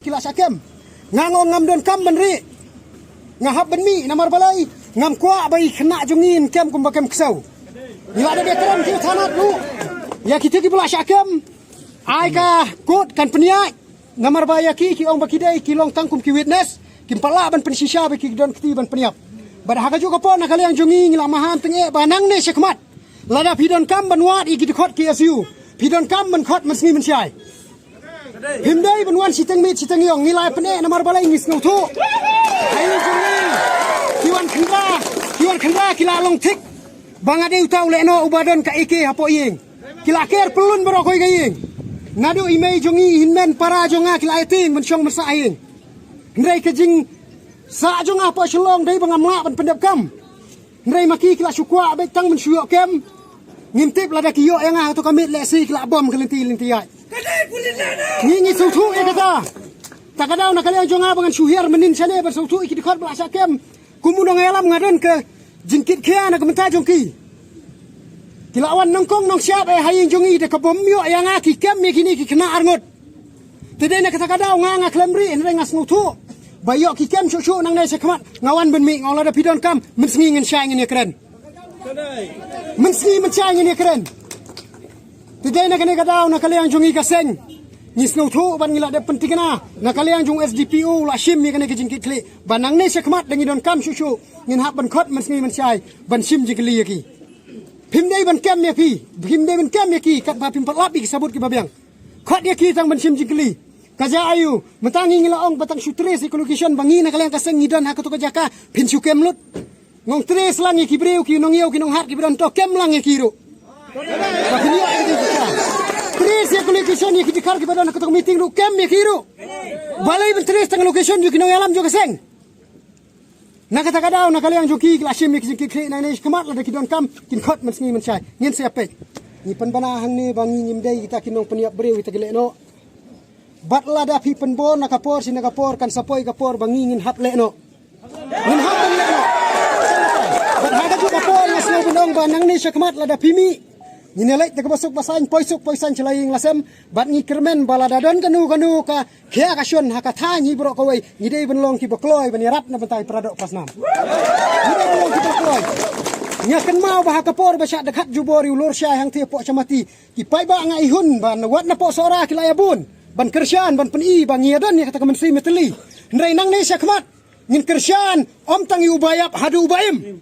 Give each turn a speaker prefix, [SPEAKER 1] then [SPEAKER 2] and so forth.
[SPEAKER 1] Kila sakem ngangong ngam don kam benri ngahap benmi namar balai ngam kuak bai kena jungin kem kum bakem kesau bila ada veteran ki tanat lu ya kita ki pula sakem ai ka kod kan peniai namar baya ki ong bakidai ki long tangkum ki witness ki pala ban pensisya ba ki don kti ban peniap pada haga juga pon nakali yang jungi ngila maham tenge banang ne sekmat lada pidon kam banwat i ki khot ki asu pidon kam ban khot masni mensyai himdai benwan siteng mit siteng yong nilai pene namar balai ngis ngau ai jungi kiwan khandra kila long thik bangade utau leno ubadon ka ike hapo yeng kila ker pelun berokoi gayeng nadu imei jungi hinmen para jonga kila eting mensyong masa yeng ndai kejing sa jonga po shlong dai bangamla ban pendap kam ndai maki kila sukwa be tang mensyok kem ngimtip lada kiyo yang ah to kamit lesi kila bom kelenti ai Ngingi sautu kata. Takadaw na kaliang jonga bangan suhir menin sane ber sautu iki dikhot bela sakem. Kumunong elam ngadon ke jingkit kia na kementai jongki. Kilawan nongkong nong siap haying jongi de kabom yo yang aki kem mi kini ki kena arngot. Tedai na kata-kadaw nga klemri en ngas ngutu. Bayok ki kem susu nang dai sekmat ngawan ben mi ngola da pidon kam mensngi ngen syai ngene keren. Mensngi mensyai ngene keren. Tidak nak kena kadaw nak kalian jungi kaseng ngis ngau thu ban ngila de penting na kalian jung SDPO la shim mi kena kejingkit kli banang ne sekmat dangi don kam susu ngin hak ban khot mensngi mensyai ban sim jingkli yaki pimdai ban kam yaki pimdai ban kam yaki kat ba pim patlapi sabut ki babyang khot yaki tang ban sim jingkli kaja ayu mentangi ngila ong batang sutres location bangi na kalian kaseng ngidon hak to kajaka pin sukem lut ngong tres lang yaki breu ki nong yau ki nong hat ki bidon to kem lang yaki ru Bakinya ini kita. Tres ya location yang kita kerja pada nak ketemu meeting lu kem ya kiro. Balai bentres tang location juga nong alam juga seng. Nak kata kadau nak kalian joki klasim yang kita kre nai kemat lah kita don kam kin khot mensngi mensai. Ngin siapa? Ni penbanahan ni bangi nyimdai kita kinong peniap breu kita gelekno. Batla da pi penbon nak kapor sini kapor kan sapoi kapor bangi ngin hap lekno. Ngin hap lekno. Bat haga juga kapor ngasno bendong banang ni sekmat lah da pimi. Nginelek te kabasuk basain poisan celaing lasem bat ngi kermen baladadon kanu ka khia ka shon ha ka tha ngi bro ko wei ngi dei benlong ki bokloi ban rap na bentai pradok pasnam ngi dei benlong ki bokloi nya kan mau bah ka por basya dekat jubori ulur syai hang te po chamati ki pai ba ngai hun ban wat na po sora ki layabun ban kersyan ban peni ban ngiadon ni kata kemensi meteli ndrai nang ne syakmat ngin kersyan om tangi ubayap hadu ubaim